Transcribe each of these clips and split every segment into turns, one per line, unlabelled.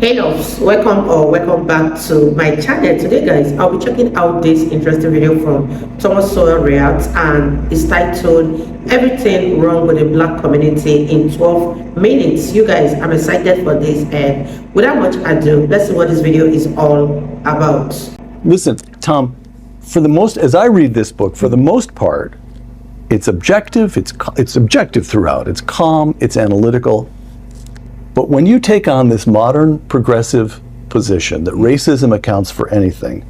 Hey loves, welcome back to my channel. Today guys, I'll be checking out this interesting video from Sowell reacts, and it's titled Everything Wrong with the Black Community in 12 Minutes. You guys, I'm excited for this, and without much ado, let's see what this video is all about.
Listen, Tom, as I read this book, for the most part, it's objective, it's objective throughout. It's calm, it's analytical. But when you take on this modern progressive position that racism accounts for anything,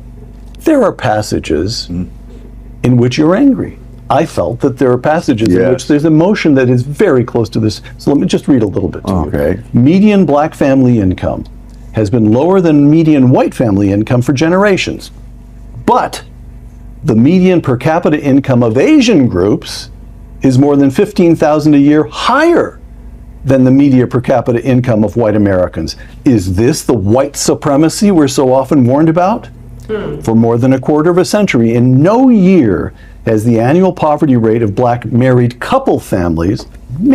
there are passages in which you're angry. I felt that there are passages in which there's emotion that is very close to this. So let me just read a little bit to you. Median black family income has been lower than median white family income for generations. But the median per capita income of Asian groups is more than $15,000 a year higher than the median per capita income of white Americans. Is this the white supremacy we're so often warned about? For more than a quarter of a century, in no year has the annual poverty rate of black married couple families, been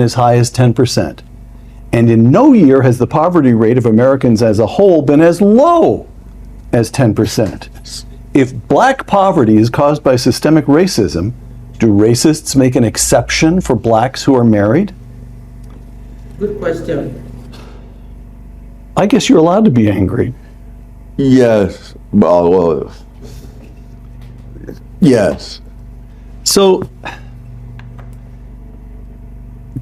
as high as 10%. And in no year has the poverty rate of Americans as a whole been as low as 10%. If black poverty is caused by systemic racism, do racists make an exception for blacks who are married?
Good question.
I guess you're allowed to be angry.
Yes. Well, yes.
So,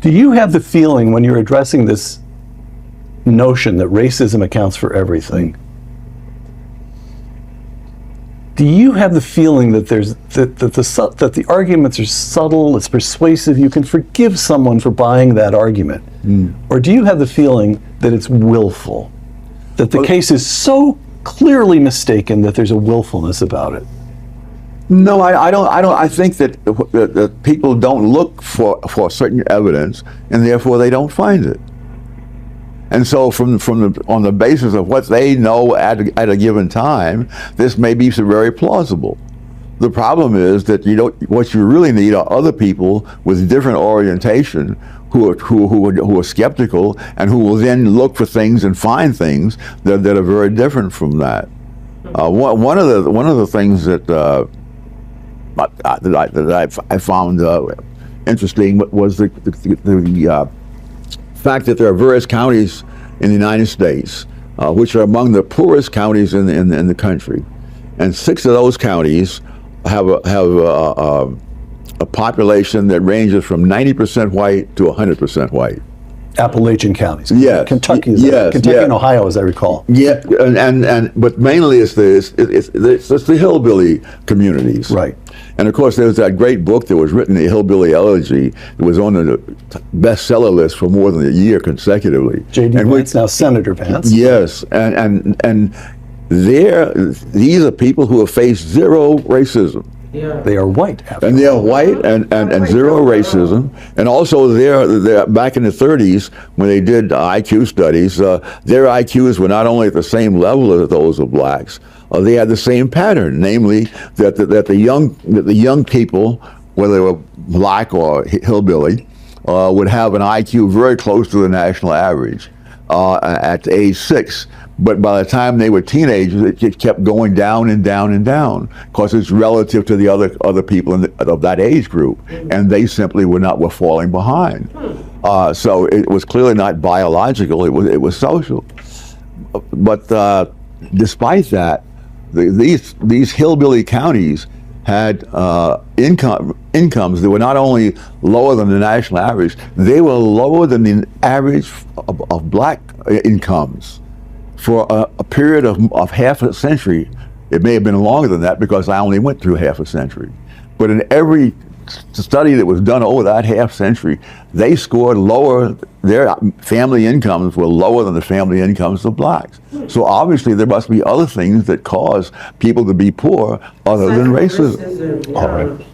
do you have the feeling when you're addressing this notion that racism accounts for everything? Do you have the feeling that that the arguments are subtle, it's persuasive, you can forgive someone for buying that argument? Or do you have the feeling that it's willful? That the case is so clearly mistaken that there's a willfulness about it?
No, I don't. I think that people don't look for certain evidence, and therefore they don't find it. And so, on the basis of what they know at a given time, this may be very plausible. The problem is that what you really need are other people with different orientation who are skeptical and who will then look for things and find things that are very different from that. One of the things that I found interesting was the fact that there are various counties in the United States which are among the poorest counties in the country, and 6 of those counties have a population that ranges from 90% white to 100% white.
Appalachian counties.
Yes.
Kentucky and Ohio, as I recall.
Yeah, but mainly it's the hillbilly communities.
Right.
And of course, there's that great book that was written, The Hillbilly Elegy. It was on the bestseller list for more than a year consecutively.
J.D. Vance, now Senator Vance.
Yes, and these are people who have faced zero racism.
Yeah.
They are white.
And they're white and zero racism. And also they're back in the 30s when they did IQ studies, their IQs were not only at the same level as those of blacks, they had the same pattern, namely that the young people, whether they were black or hillbilly, would have an IQ very close to the national average at age 6. But by the time they were teenagers, it just kept going down and down and down, because it's relative to the other people of that age group, and they simply were falling behind. So it was clearly not biological; it was social. But despite that, these hillbilly counties had incomes that were not only lower than the national average, they were lower than the average of black incomes for a period of half a century. It may have been longer than that because I only went through half a century. But in every study that was done over that half century, they scored lower, their family incomes were lower than the family incomes of blacks. So obviously there must be other things that cause people to be poor other than racism.
Yeah. All right.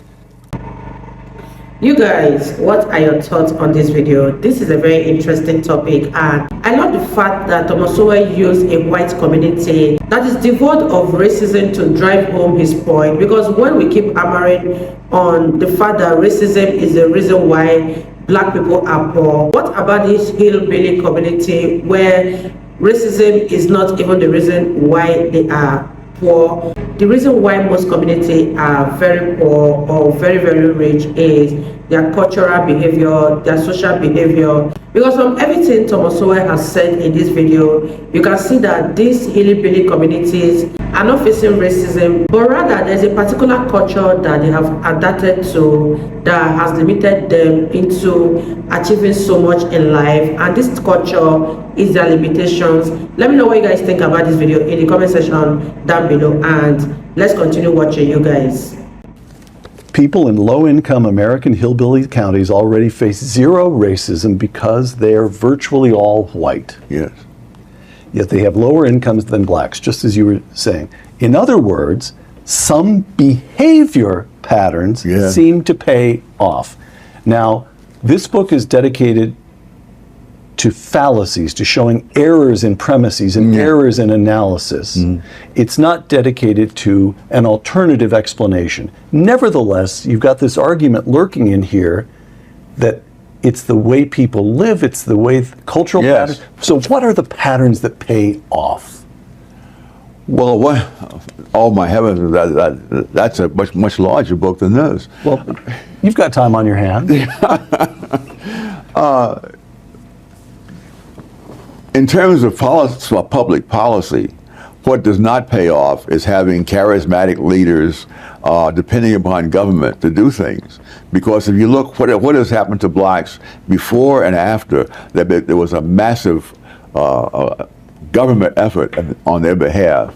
You guys, what are your thoughts on this video? This is a very interesting topic, and I love the fact that Sowell used a white community that is devoid of racism to drive home his point, because when we keep hammering on the fact that racism is the reason why black people are poor? What about this hillbilly community where racism is not even the reason why they are poor? The reason why most communities are very poor or very, very rich is their cultural behavior, their social behavior. Because from everything Thomas Sowell has said in this video, you can see that these hillbilly communities are not facing racism, but rather there's a particular culture that they have adapted to that has limited them into achieving so much in life, and this culture is their limitations. Let me know what you guys think about this video in the comment section down below, and let's continue watching, you guys.
People in low-income American hillbilly counties already face zero racism because they're virtually all white.
Yes.
Yet they have lower incomes than blacks, just as you were saying. In other words, some behavior patterns seem to pay off. Now, this book is dedicated to fallacies, to showing errors in premises and errors in analysis. It's not dedicated to an alternative explanation. Nevertheless, you've got this argument lurking in here that it's the way people live, it's the way cultural patterns. So what are the patterns that pay off?
Well, what? Oh my heavens! That's a much larger book than this.
Well, you've got time on your hands.
In terms of public policy, what does not pay off is having charismatic leaders depending upon government to do things. Because if you look what has happened to blacks before and after, that there was a massive government effort on their behalf.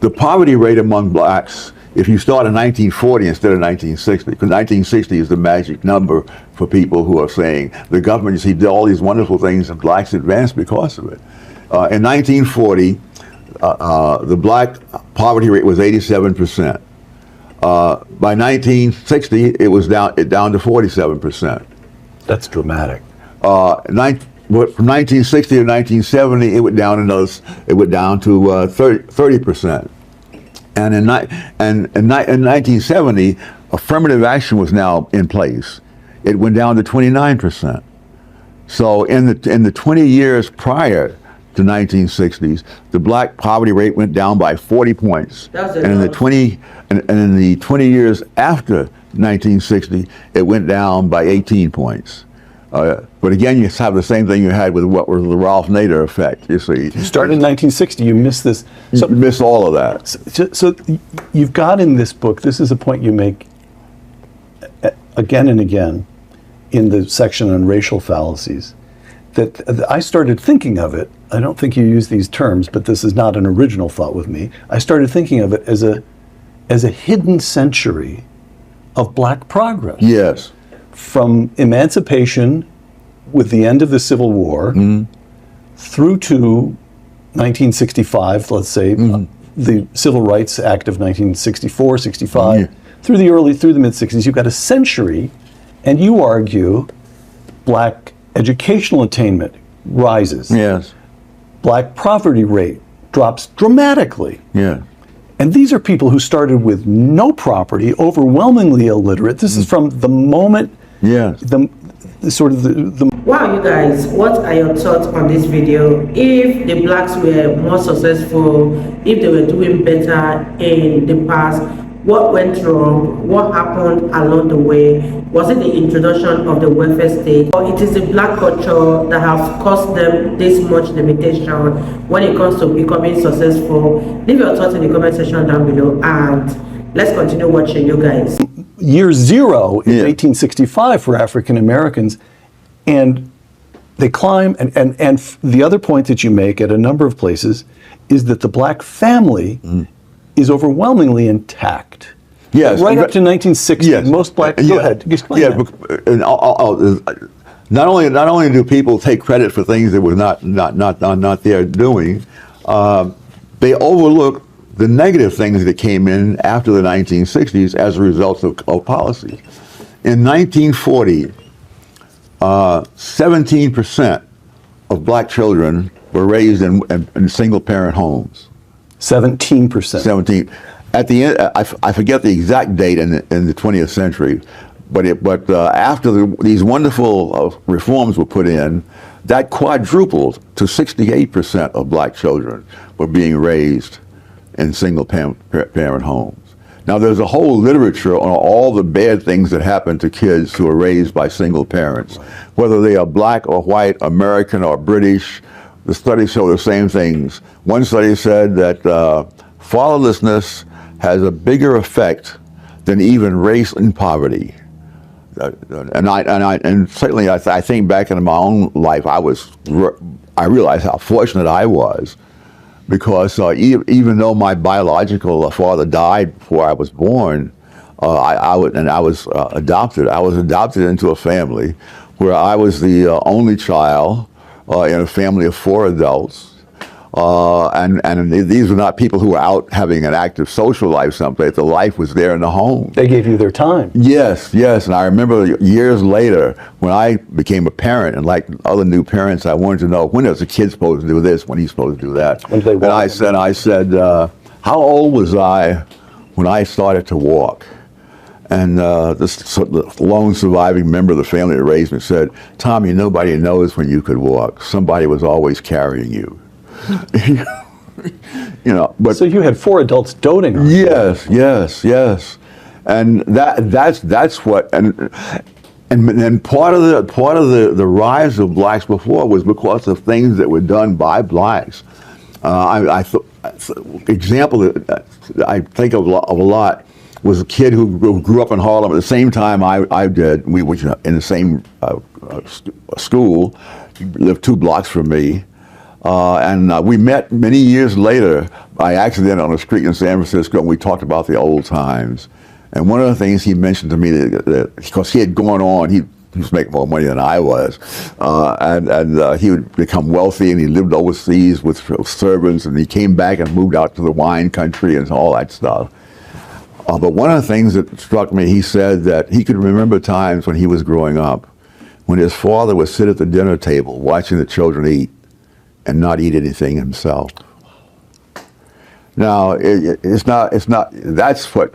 The poverty rate among blacks, if you start in 1940 instead of 1960, because 1960 is the magic number for people who are saying the government, you see, did all these wonderful things and blacks advanced because of it. In 1940, the black poverty rate was 87%. By 1960, it was down to 47%.
That's dramatic.
From 1960 to 1970, it went down to 30%. And in 1970, affirmative action was now in place. It went down to 29%. So in the 20 years prior to 1960s, the black poverty rate went down by 40 points. And in the 20 years after 1960, it went down by 18 points. But again, you have the same thing you had with what was the Ralph Nader effect. You see,
you started in 1960. You missed this.
So, you missed all of that.
So you've got in this book. This is a point you make again and again in the section on racial fallacies. That I started thinking of it. I don't think you use these terms, but this is not an original thought with me. I started thinking of it as a hidden century of black progress.
Yes.
From emancipation with the end of the Civil War through to 1965, let's say, the Civil Rights Act of 1964, 65, through the mid-60s, you've got a century, and you argue black educational attainment rises.
Yes.
Black poverty rate drops dramatically.
Yeah.
And these are people who started with no property, overwhelmingly illiterate. This is from the moment.
Yes.
Wow, you guys, what are your thoughts on this video? If the blacks were more successful, if they were doing better in the past, what went wrong? What happened along the way? Was it the introduction of the welfare state, or it is the black culture that has caused them this much limitation when it comes to becoming successful? Leave your thoughts in the comment section down below, and let's continue watching, you guys.
Year zero is 1865 for African Americans, and they climb. And the other point that you make at a number of places is that the black family is overwhelmingly intact.
Yes,
right up to 1960, most black. Go ahead, explain that.
And not only do people take credit for things that were not their doing, they overlook the negative things that came in after the 1960s as a result of policies. In 1940, 17% of black children were raised in single-parent homes.
17%.
17. At the end, I forget the exact date in the 20th century, But after these wonderful reforms were put in, that quadrupled to 68% of black children were being raised in single parent homes. Now, there's a whole literature on all the bad things that happen to kids who are raised by single parents, whether they are black or white, American or British. The studies show the same things. One study said that fatherlessness has a bigger effect than even race and poverty. And certainly, I think back in my own life, I realized how fortunate I was, because even though my biological father died before I was born, I was adopted. I was adopted into a family where I was the only child in a family of 4 adults. And these were not people who were out having an active social life someplace. The life was there in the home.
They gave you their time.
Yes. And I remember years later when I became a parent, and like other new parents, I wanted to know, when is a kid supposed to do this, when he's supposed to do that.
When do they walk?
And I said, how old was I when I started to walk? And the lone surviving member of the family that raised me said, Tommy, nobody knows when you could walk. Somebody was always carrying you. But
so you had 4 adults doting on you.
Yes, and that's what, and then part of the rise of blacks before was because of things that were done by blacks. Example that I think of a lot was a kid who grew up in Harlem at the same time I did. We were in the same school. He lived 2 blocks from me. And we met many years later by accident on a street in San Francisco, and we talked about the old times. And one of the things he mentioned to me, that because he had gone on, he was making more money than I was, and he would become wealthy, and he lived overseas with servants, and he came back and moved out to the wine country and all that stuff. But one of the things that struck me, he said that he could remember times when he was growing up when his father would sit at the dinner table watching the children eat and not eat anything himself. Now, it's not, that's what...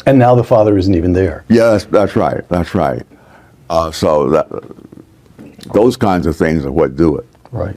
And now the father isn't even there.
Yes, that's right. So those kinds of things are what do it.
Right.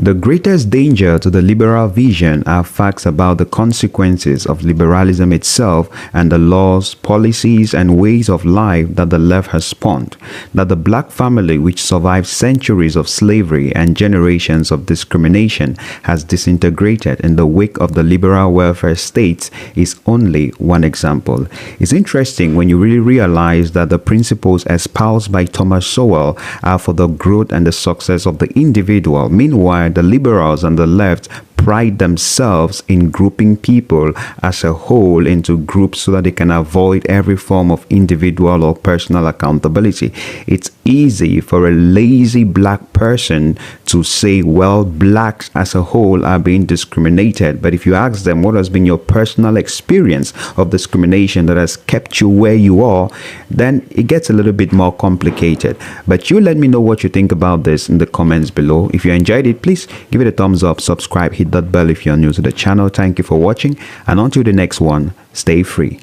The greatest danger to the liberal vision are facts about the consequences of liberalism itself and the laws, policies, and ways of life that the left has spawned. That the black family, which survived centuries of slavery and generations of discrimination, has disintegrated in the wake of the liberal welfare states is only one example. It's interesting when you really realize that the principles espoused by Thomas Sowell are for the growth and the success of the individual. Meanwhile, the liberals and the left pride themselves in grouping people as a whole into groups so that they can avoid every form of individual or personal accountability. It's easy for a lazy black person to say, well, blacks as a whole are being discriminated. But if you ask them what has been your personal experience of discrimination that has kept you where you are, then it gets a little bit more complicated. But you let me know what you think about this in the comments below. If you enjoyed it, please give it a thumbs up, subscribe, hit that bell if you're new to the channel. Thank you for watching, and until the next one, stay free.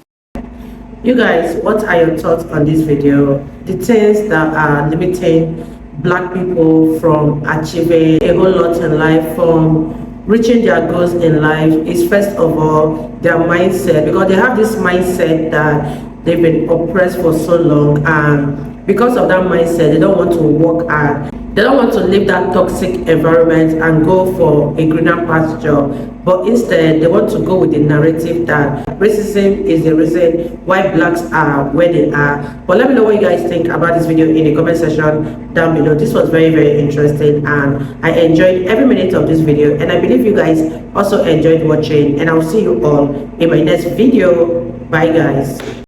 You guys, what are your thoughts on this video? The things that are limiting black people from achieving a whole lot in life, from reaching their goals in life, is first of all their mindset, because they have this mindset that they've been oppressed for so long, and because of that mindset, they don't want to work hard. They don't want to leave that toxic environment and go for a greener pasture, but instead they want to go with the narrative that racism is the reason why blacks are where they are. But let me know what you guys think about this video in the comment section down below. This was very, very interesting, and I enjoyed every minute of this video, and I believe you guys also enjoyed watching, and I'll see you all in my next video. Bye guys.